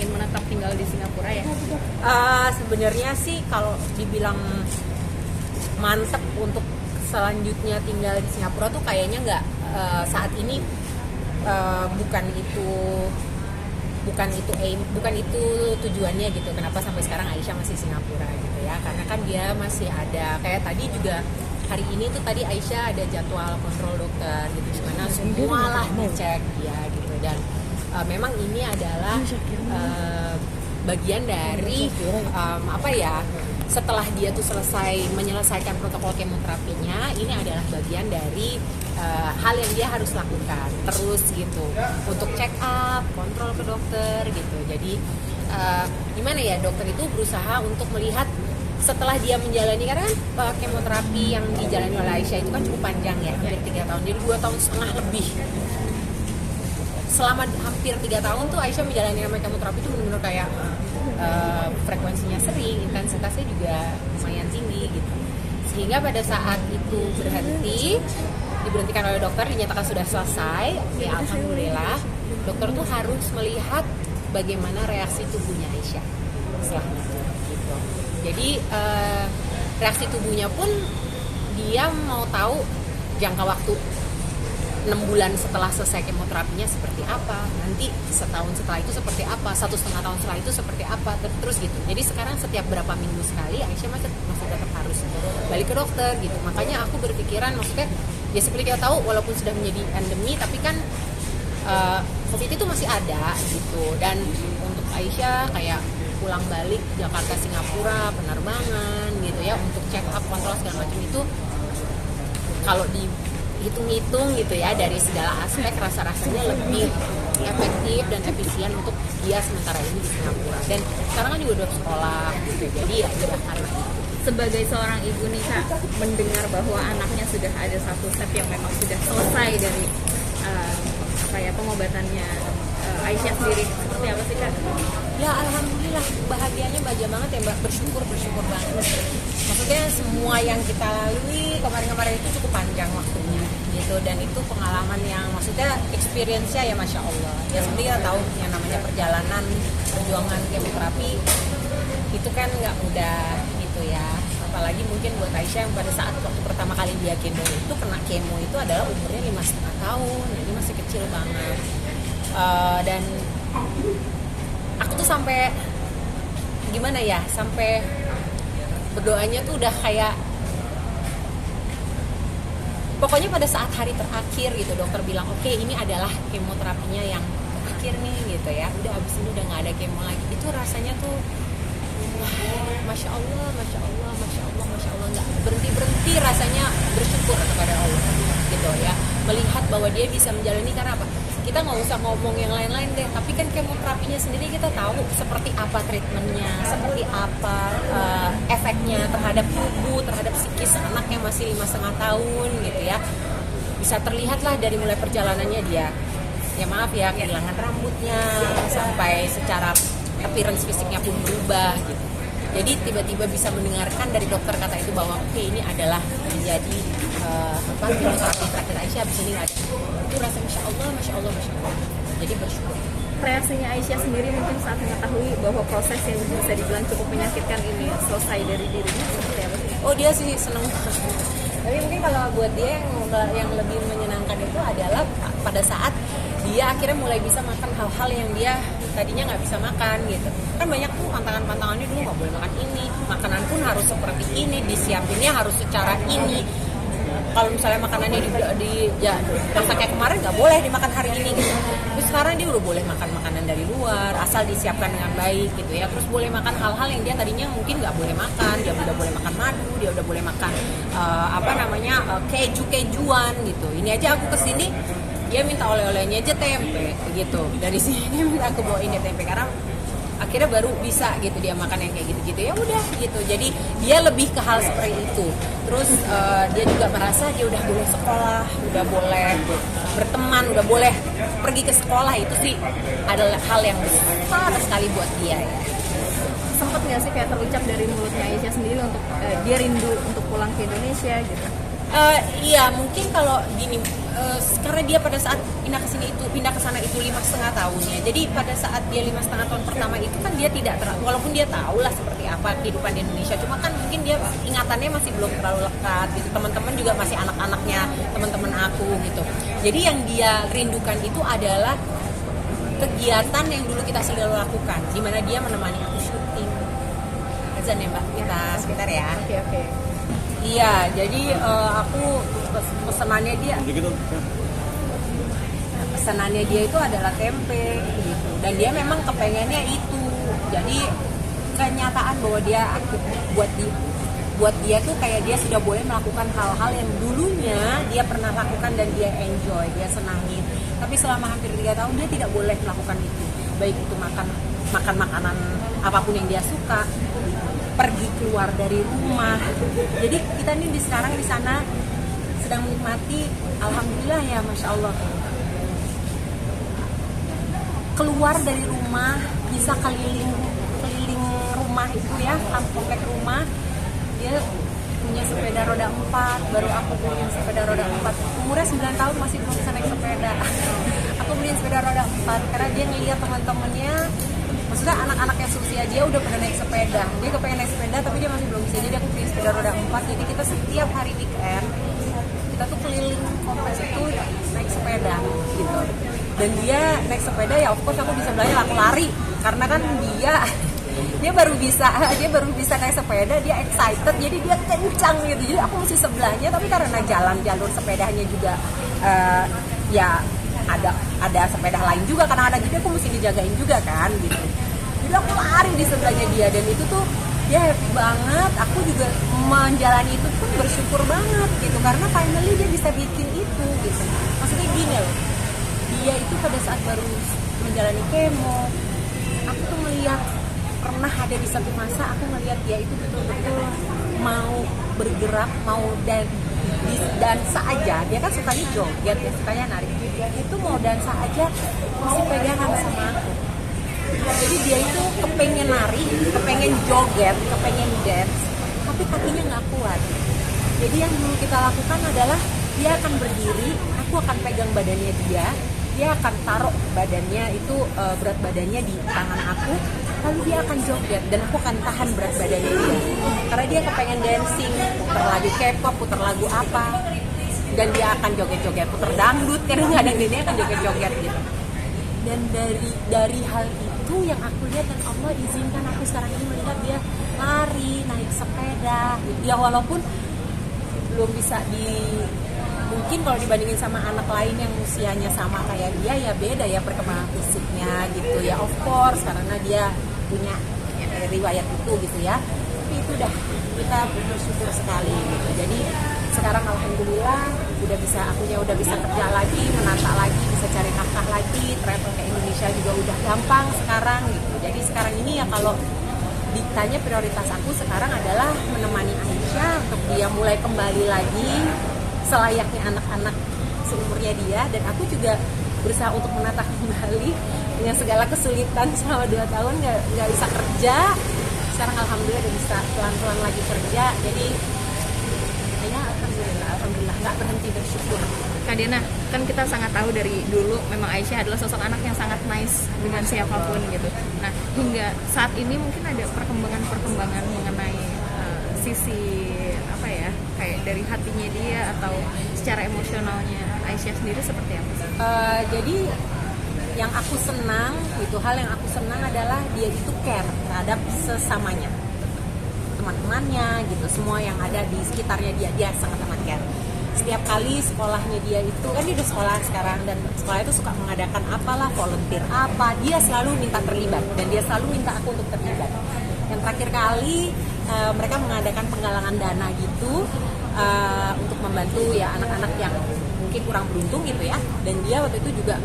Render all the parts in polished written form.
ingin menetap tinggal di Singapura ya? Sebenarnya sih kalau dibilang mantep untuk selanjutnya tinggal di Singapura tuh kayaknya nggak, saat ini bukan itu tujuannya gitu. Kenapa sampai sekarang Aisyah masih Singapura gitu ya? Karena kan dia masih ada, kayak tadi juga hari ini tuh tadi Aisyah ada jadwal kontrol dokter gitu, dimana semua lah dicek ya gitu. Dan memang ini adalah bagian dari setelah dia tuh menyelesaikan protokol kemoterapinya, ini adalah bagian dari hal yang dia harus lakukan terus gitu untuk check up, kontrol ke dokter gitu. Jadi gimana ya, dokter itu berusaha untuk melihat setelah dia menjalani, karena kan kemoterapi yang dijalani oleh Aisyah itu kan cukup panjang ya, hampir 3 tahun, jadi 2,5 tahun lebih. Selama hampir 3 tahun tuh Aisyah menjalani namanya kemoterapi itu benar-benar kayak frekuensinya sering, intensitasnya juga lumayan tinggi gitu. Sehingga pada saat itu diberhentikan oleh dokter, dinyatakan sudah selesai, ya alhamdulillah dokter tuh harus melihat bagaimana reaksi tubuhnya Aisyah setelah itu gitu. Jadi reaksi tubuhnya pun dia mau tahu jangka waktu 6 bulan setelah selesai kemoterapinya seperti apa, nanti setahun setelah itu seperti apa, 1,5 tahun setelah itu seperti apa, terus gitu. Jadi sekarang setiap berapa minggu sekali Aisyah masih tetap harus balik ke dokter gitu. Makanya aku berpikiran, maksudnya ya seperti kita tahu walaupun sudah menjadi endemi, tapi kan COVID itu masih ada gitu. Dan untuk Aisyah kayak pulang balik Jakarta Singapura penerbangan gitu ya, untuk check up, kontrol segala macam itu, kalau dihitung-hitung gitu ya dari segala aspek, rasa-rasanya lebih efektif dan efisien untuk dia sementara ini di Singapura. Dan sekarang kan juga udah sekolah gitu, jadi ya udah karena itu. Sebagai seorang ibu nih Kak, mendengar bahwa anaknya sudah ada satu step yang memang sudah selesai dari pengobatannya, Aisyah sendiri seperti apa sih Kak? Ya alhamdulillah, bahagianya bahagia banget ya Mbak, bersyukur banget. Maksudnya semua yang kita lalui kemarin-kemarin itu cukup panjang waktunya gitu, dan itu pengalaman yang maksudnya experience-nya ya Masya Allah. Ya seperti kita tahu yang namanya perjuangan kemoterapi itu kan nggak mudah gitu ya. Apalagi mungkin buat Aisyah yang pada saat waktu pertama kali dia kemo itu, kena kemo itu adalah umurnya 5,5 tahun, jadi masih kecil banget. Dan aku tuh sampai gimana ya, sampai berdoanya tuh udah kayak, pokoknya pada saat hari terakhir gitu dokter bilang oke, ini adalah kemoterapinya yang terakhir nih gitu ya, udah abis ini udah nggak ada kemo lagi. Itu rasanya tuh Masya Allah, nggak berhenti rasanya bersyukur kepada Allah gitu ya, melihat bahwa dia bisa menjalani. Karena apa? Kita nggak usah ngomong yang lain-lain deh, tapi kan kemoterapinya sendiri kita tahu seperti apa treatmentnya, seperti apa efeknya terhadap tubuh, terhadap psikis anak yang masih 5,5 tahun gitu ya. Bisa terlihat lah dari mulai perjalanannya dia, ya maaf ya, kehilangan rambutnya, sampai secara appearance fisiknya pun berubah gitu. Jadi tiba-tiba bisa mendengarkan dari dokter kata itu bahwa oke, ini adalah menjadi kemoterapi terakhir Aisyah, abis ini nggak ada. Itu rasa Masya Allah. Jadi bersyukur. Reaksinya Aisyah sendiri mungkin saat mengetahui bahwa proses yang bisa dibilang cukup menyakitkan ini selesai dari dirinya seperti apa sih? Oh, dia sih seneng. Tapi mungkin kalau buat dia yang lebih menyenangkan itu adalah pada saat dia akhirnya mulai bisa makan hal-hal yang dia tadinya nggak bisa makan gitu. Kan banyak tuh pantangannya dulu nggak boleh makan ini, makanan pun harus seperti ini, disiapinnya harus secara ini. Kalau misalnya makanannya masak kayak kemarin nggak boleh dimakan hari ini gitu. Terus sekarang dia udah boleh makan makanan dari luar asal disiapkan dengan baik gitu ya. Terus boleh makan hal-hal yang dia tadinya mungkin nggak boleh makan. Dia udah boleh makan madu, dia udah boleh makan kejuan gitu. Ini aja aku kesini dia minta oleh-olehnya aja tempe gitu. Dari sini dia minta aku bawain dia tempe, karena akhirnya baru bisa gitu dia makan yang kayak gitu-gitu. Ya udah gitu. Jadi dia lebih ke hal seperti itu. Terus dia juga merasa dia udah boleh sekolah, udah boleh berteman, udah boleh pergi ke sekolah. Itu sih adalah hal yang besar sekali buat dia ya. Sempet nggak sih kayak terucap dari mulutnya Aisyah sendiri untuk dia rindu untuk pulang ke Indonesia gitu? Iya, mungkin kalau gini, karena dia pada saat pindah ke sana itu 5,5 tahun ya. Jadi pada saat dia 5,5 tahun pertama itu kan dia tidak walaupun dia tahu lah seperti apa kehidupan di Indonesia, cuma kan mungkin dia ingatannya masih belum terlalu lekat gitu. Teman-teman juga masih anak-anaknya teman-teman aku gitu. Jadi yang dia rindukan itu adalah kegiatan yang dulu kita selalu lakukan, di mana dia menemani aku syuting. Azan ya Mbak, kita sekitar ya. Oke. Iya, jadi aku pesanannya dia itu adalah tempe gitu, dan dia memang kepengennya itu. Jadi kenyataan bahwa buat dia tuh kayak dia sudah boleh melakukan hal-hal yang dulunya dia pernah lakukan dan dia enjoy, dia senangin. Tapi selama hampir 3 tahun dia tidak boleh melakukan itu, baik itu makan makanan apapun yang dia suka, pergi keluar dari rumah. Jadi kita nih sekarang di sana sedang menikmati, alhamdulillah ya, masya Allah, keluar dari rumah, bisa keliling rumah itu ya, komplek rumah. Dia punya sepeda roda 4, baru aku punya sepeda roda 4. Umurnya 9 tahun masih belum bisa naik sepeda. Aku beli sepeda roda 4 karena dia ngeliat teman-temannya, maksudnya anak-anaknya seusia dia udah pada naik sepeda. Dia kepengen naik sepeda tapi dia masih belum bisa. Jadi aku punya sepeda roda 4. Jadi kita setiap hari weekend kita tuh keliling kompleks itu naik sepeda gitu. Dan dia naik sepeda ya, of course aku di sebelahnya aku lari karena kan dia baru bisa naik sepeda, dia excited, jadi dia kencang gitu. Jadi aku mesti sebelahnya, tapi karena jalur sepedanya juga ya ada sepeda lain juga karena ada, jadi aku mesti dijagain juga kan gitu. Jadi aku lari di sebelahnya dia, dan itu tuh dia happy banget. Aku juga menjalani itu pun bersyukur banget gitu, karena finally dia bisa bikin itu gitu. Maksudnya gini loh, dia itu pada saat baru menjalani kemo, aku tuh melihat, pernah ada di satu masa aku melihat dia itu betul-betul mau bergerak, mau dansa aja. Dia kan sukanya joget, dia sukanya nari. Dia itu mau dansa aja masih pegangan sama aku. Jadi dia itu kepengen nari, kepengen joget, kepengen dance, tapi kakinya nggak kuat. Jadi yang dulu kita lakukan adalah dia akan berdiri, aku akan pegang badannya dia akan taruh badannya itu, berat badannya di tangan aku, lalu dia akan joget dan aku akan tahan berat badannya dia. Karena dia kepengen dancing, putar lagu K-pop, putar lagu apa, dan dia akan joget-joget, putar dangdut, kadang-kadang dia akan joget-joget gitu. Dan dari hal itu yang aku lihat, dan Allah izinkan aku sekarang ini melihat dia lari, naik sepeda. Ya walaupun belum bisa mungkin kalau dibandingin sama anak lain yang usianya sama kayak dia, ya beda ya perkembangan fisiknya gitu ya, of course, karena dia punya riwayat itu gitu ya. Tapi itu kita bersyukur sekali gitu. Jadi sekarang alhamdulillah akunya udah bisa kerja lagi, menata lagi, bisa cari nafkah lagi, travel ke Indonesia juga udah gampang sekarang gitu. Jadi sekarang ini ya kalau ditanya prioritas aku sekarang adalah menemani Aisyah untuk dia mulai kembali lagi selayaknya anak-anak seumurnya dia, dan aku juga berusaha untuk menata kembali dengan segala kesulitan selama 2 tahun nggak bisa kerja. Sekarang alhamdulillah udah bisa pelan-pelan lagi kerja, jadi ya alhamdulillah nggak berhenti bersyukur. Kak Diana, kan kita sangat tahu dari dulu memang Aisyah adalah sosok anak yang sangat nice dengan siapapun gitu. Nah, hingga saat ini mungkin ada perkembangan mengenai sisi apa ya, kayak dari hatinya dia atau secara emosionalnya Aisyah sendiri seperti apa sih? Jadi yang aku senang itu, hal yang aku senang adalah dia itu care terhadap sesamanya, teman-temannya gitu, semua yang ada di sekitarnya dia sangat amat care. Setiap kali sekolahnya dia itu, kan dia udah sekolah sekarang, dan sekolah itu suka mengadakan apalah, volunteer apa, dia selalu minta terlibat, dan dia selalu minta aku untuk terlibat. Yang terakhir kali mereka mengadakan penggalangan dana gitu, untuk membantu ya anak-anak yang mungkin kurang beruntung gitu ya. Dan dia waktu itu juga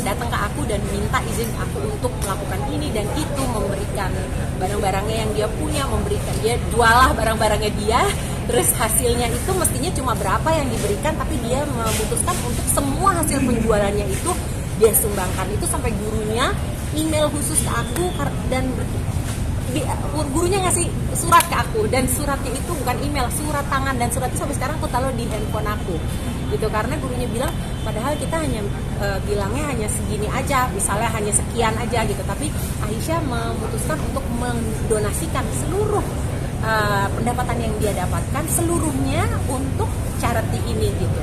datang ke aku dan minta izin aku untuk melakukan ini dan itu, memberikan barang-barangnya yang dia punya, dia jualah barang-barangnya dia. Terus hasilnya itu mestinya cuma berapa yang diberikan, tapi dia memutuskan untuk semua hasil penjualannya itu dia sumbangkan. Itu sampai gurunya email khusus ke aku dan gurunya ngasih surat ke aku, dan suratnya itu bukan email, surat tangan, dan surat itu sampai sekarang aku taruh di handphone aku gitu, karena gurunya bilang padahal kita hanya bilangnya hanya segini aja, misalnya hanya sekian aja gitu, tapi Aisyah memutuskan untuk mendonasikan seluruh pendapatan yang dia dapatkan seluruhnya untuk charity ini gitu.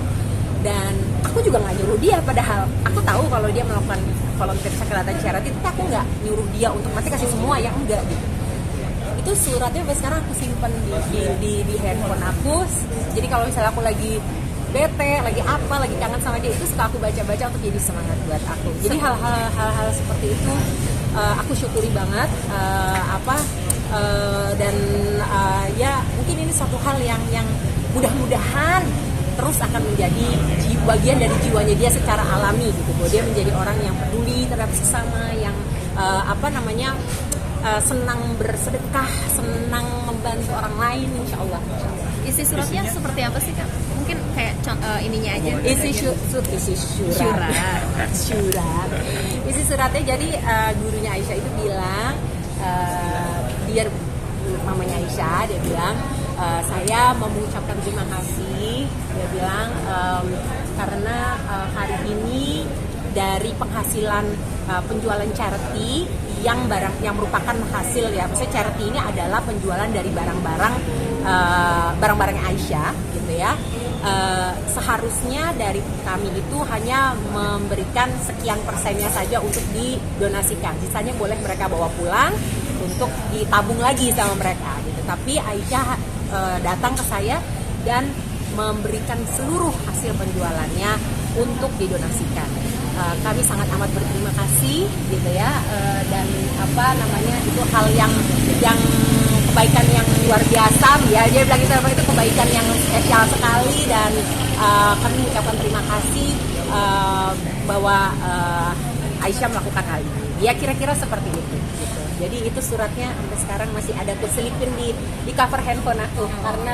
Dan aku juga nggak nyuruh dia, padahal aku tahu kalau dia melakukan volunteer kegiatan charity, tapi aku nggak nyuruh dia untuk nanti kasih semua, yang enggak gitu. Itu suratnya sampai sekarang aku simpan di handphone aku. Jadi kalau misalnya aku lagi bete, lagi apa, lagi kangen sama dia, itu suka aku baca-baca untuk jadi semangat buat aku. Jadi hal-hal seperti itu aku syukuri banget, dan ya mungkin ini satu hal yang mudah-mudahan terus akan menjadi bagian dari jiwanya dia secara alami gitu, bahwa dia menjadi orang yang peduli terhadap sesama, yang senang bersedekah, senang membantu orang lain, insya Allah. Isi suratnya seperti apa sih Kak? Mungkin kayak ininya aja. Isi surat. Isi suratnya jadi gurunya Aisyah itu bilang, dia mamanya Aisyah, dia bilang saya mengucapkan terima kasih. Dia bilang karena hari ini dari penghasilan penjualan charity yang merupakan hasil, ya maksudnya charity ini adalah penjualan dari barang-barangnya Aisyah gitu ya. Seharusnya dari kami itu hanya memberikan sekian persennya saja untuk didonasikan, sisanya boleh mereka bawa pulang untuk ditabung lagi sama mereka gitu. Tapi Aisyah datang ke saya dan memberikan seluruh hasil penjualannya untuk didonasikan. Kami sangat amat berterima kasih gitu ya, dan itu hal yang kebaikan yang luar biasa ya, dia bilang itu kebaikan yang spesial sekali, dan kami mengucapkan terima kasih bahwa Aisyah melakukan hal ini. Ya kira-kira seperti itu gitu. Jadi itu suratnya sampai sekarang masih ada, aku selipin di cover handphone aku, karena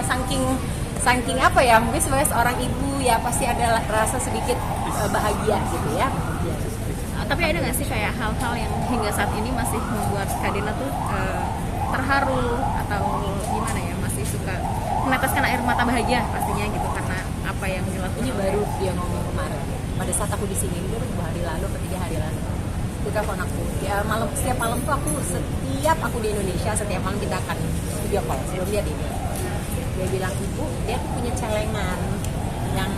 saking apa ya, mungkin sebagai seorang ibu ya pasti ada rasa sedikit bahagia gitu ya. Tapi ada nggak sih kayak hal-hal yang hingga saat ini masih membuat Kak Dina tuh terharu atau gimana ya, masih suka meneteskan air mata bahagia pastinya gitu karena apa yang dilakukan? Ini baru dia ngomong kemarin pada saat aku di sini, baru 2 hari lalu atau 3 hari lalu. Dia telepon aku, setiap malam tuh setiap aku di Indonesia, setiap malam kita akan video call sebelum dia tidur. Dia bilang, ibu, dia tuh punya celengan yang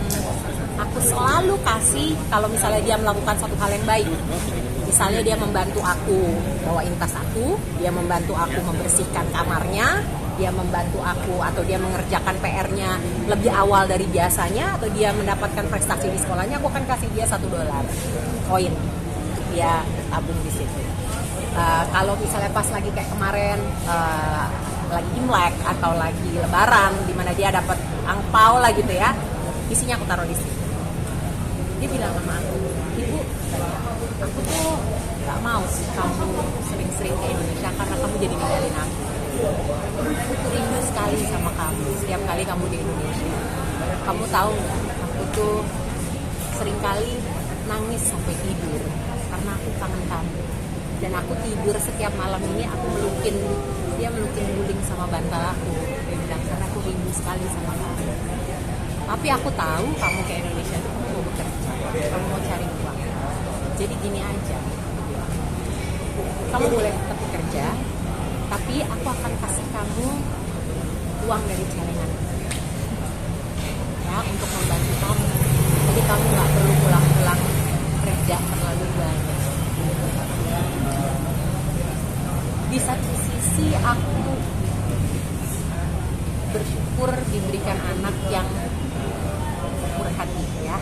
aku selalu kasih kalau misalnya dia melakukan satu hal yang baik. Misalnya dia membantu aku bawain tas aku, dia membantu aku membersihkan kamarnya, dia membantu aku atau dia mengerjakan PR-nya lebih awal dari biasanya, atau dia mendapatkan prestasi di sekolahnya, aku akan kasih dia $1 koin, dia tabung di situ. Kalau misalnya pas lagi kayak kemarin lagi Imlek atau lagi Lebaran, di mana dia dapat angpau lah gitu ya, isinya aku taruh di situ. Dia bilang sama aku, ibu, aku tuh gak mau kamu sering-sering ke Indonesia karena kamu jadi ninggalin aku. Aku tuh rindu sekali sama kamu setiap kali kamu di Indonesia. Kamu tahu nggak? Aku tuh sering kali nangis sampai tidur karena aku kangen kamu. Dan aku tidur setiap malam ini, aku melukin guling sama bantal aku. Dia bilang karena aku rindu sekali sama kamu. Tapi aku tahu kamu ke Indonesia itu kamu mau bekerja, kamu mau cari uang. Jadi gini aja, kamu boleh tetap bekerja, tapi aku akan kasih kamu uang dari celengan ya, untuk membantu kamu. Jadi kamu nggak perlu pulang-pulang kerja terlalu banyak. Di satu sisi aku bersyukur diberikan anak yang murah hati ya,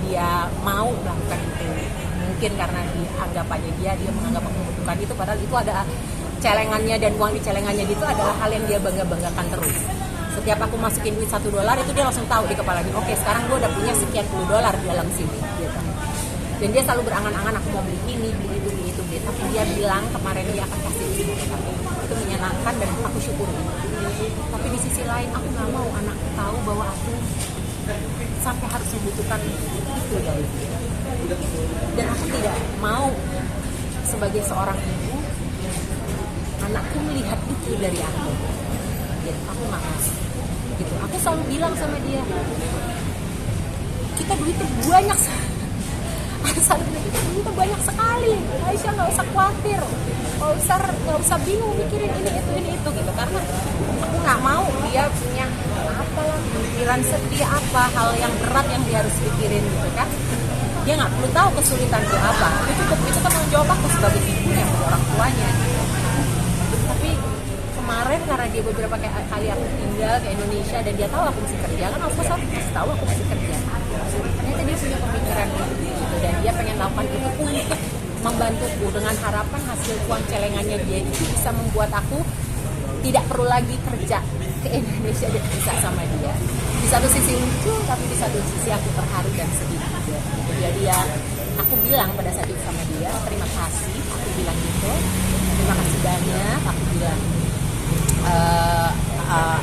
dia mau melakukan itu. Mungkin karena dianggapannya dia menganggap aku membutuhkan itu, padahal itu ada celengannya, dan uang di celengannya itu adalah hal yang dia banggakan terus. Setiap aku masukin duit $1 itu dia langsung tahu di kepalanya, oke, sekarang gue udah punya sekian $10 di dalam sini gitu. Dan dia selalu berangan-angan aku mau beli ini, beli itu. Tapi dia bilang kemarin dia akan kasih ini. Itu menyenangkan dan aku syukuri. Tapi di sisi lain aku nggak mau anakku tahu bahwa aku sampai harus membutuhkan itu dari dia. Dan aku tidak mau sebagai seorang ibu anakku melihat itu dari aku. Gitu, aku nggak mau. Gitu, aku selalu bilang sama dia, kita duitnya banyak. Saat itu kita duitnya banyak sekali. Aisyah nggak usah khawatir, nggak usah bingung mikirin ini itu gitu. Karena aku nggak mau dia punya apalah pikiran sedih apa hal yang berat yang dia harus pikirin gitu kan. Dia nggak perlu tahu kesulitan itu apa. Itu tanggung jawab aku sebagai ibunya, orang tuanya. Tapi kemarin karena dia beberapa kali aku tinggal ke Indonesia dan dia tahu aku masih kerja kan, aku selalu kasih tahu aku masih kerja. Ternyata dia punya pemikiran gitu dan dia pengen lakukan itu untuk membantuku dengan harapan hasil uang celengannya dia itu bisa membuat aku tidak perlu lagi kerja ke Indonesia dan bisa sama dia. Di satu sisi lucu, tapi di satu sisi aku terharu dan sedih juga. Jadi aku bilang pada saat itu sama dia, terima kasih, aku bilang gitu, terima kasih banyak, aku bilang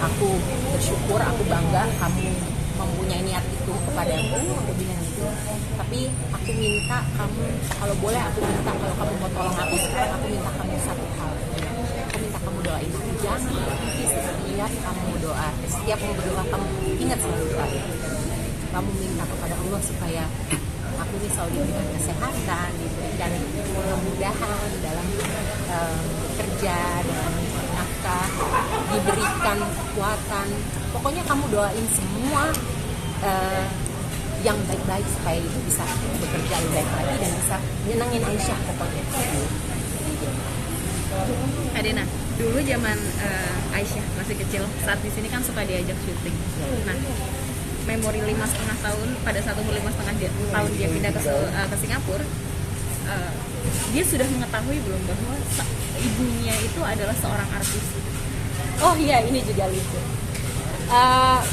aku bersyukur, aku bangga kamu mempunyai niat itu kepadaku, aku bilang gitu. Tapi aku minta kamu, kalau boleh aku minta kalau kamu mau tolong aku sekarang, aku minta kamu satu hal. Aku minta kamu doain aku, jangan berhenti setiap kamu doa, setiap kamu berdoa kamu ingat selalu doa. Kamu minta kepada Allah supaya aku ini selalu diberikan kesehatan, diberikan kemudahan dalam kerja, dalam nafkah, diberikan kekuatan. Pokoknya kamu doain semua yang baik-baik supaya itu bisa bekerja lebih baik lagi dan bisa nyenangin Aisyah pokoknya. Adena, dulu zaman Aisyah masih kecil, saat di sini kan suka diajak syuting. Nah, memori 5,5 tahun, pada saat umur 5,5 tahun dia pindah ke Singapura, dia sudah mengetahui belum bahwa ibunya itu adalah seorang artis? Oh iya, ini juga lucu.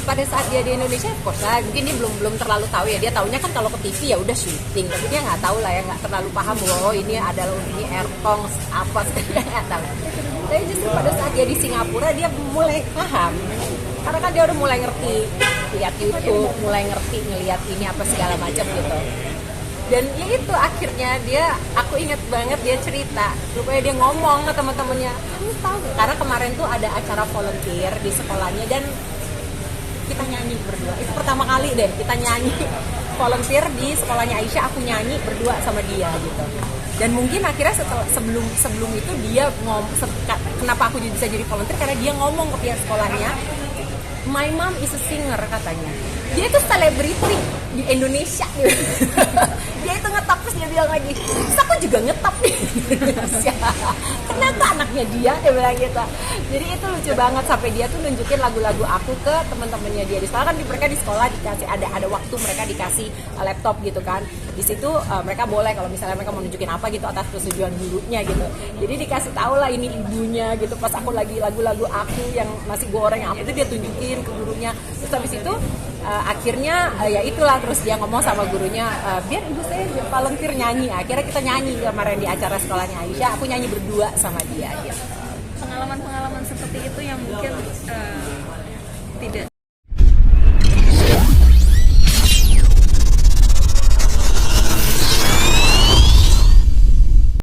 Pada saat dia di Indonesia, of course lah, mungkin dia belum terlalu tahu ya. Dia taunya kan kalau ke TV ya udah syuting, tapi dia nggak tahu lah ya, nggak terlalu paham bahwa ini adalah ini airpong apa segala nggak tahu. Tapi justru pada saat dia di Singapura dia mulai paham, karena kan dia udah mulai ngerti lihat YouTube, mulai ngerti ngelihat ini apa segala macam gitu. Dan ya itu akhirnya aku inget banget dia cerita, rupanya dia ngomong ke teman-temannya, kamu tahu karena kemarin tuh ada acara volunteer di sekolahnya dan kita nyanyi berdua. Itu pertama kali deh kita nyanyi volunteer di sekolahnya Aisyah, aku nyanyi berdua sama dia gitu. Dan mungkin akhirnya sebelum itu dia kenapa aku bisa jadi volunteer, karena dia ngomong ke pihak sekolahnya, my mom is a singer katanya. Dia itu selebriti di Indonesia gitu. Dia itu ngetop, terus dia bilang lagi, terus aku juga ngetop di Indonesia. Kenapa anaknya dia bilang gitu. Jadi itu lucu banget, sampai dia tuh nunjukin lagu-lagu aku ke teman-temannya dia di sekolah. Kan mereka di sekolah dikasih ada waktu mereka dikasih laptop gitu kan. Di situ mereka boleh kalau misalnya mereka mau nunjukin apa gitu atas persetujuan gurunya gitu. Jadi dikasih tahu lah ini ibunya gitu. Pas aku lagi lagu-lagu aku yang nasi goreng apa itu dia tunjukin ke gurunya. Terus habis itu akhirnya ya itulah, terus dia ngomong sama gurunya, biar ibu saya volunteer nyanyi. Akhirnya kita nyanyi kemarin di acara sekolahnya Aisyah, aku nyanyi berdua sama dia gitu. Pengalaman-pengalaman seperti itu yang mungkin tidak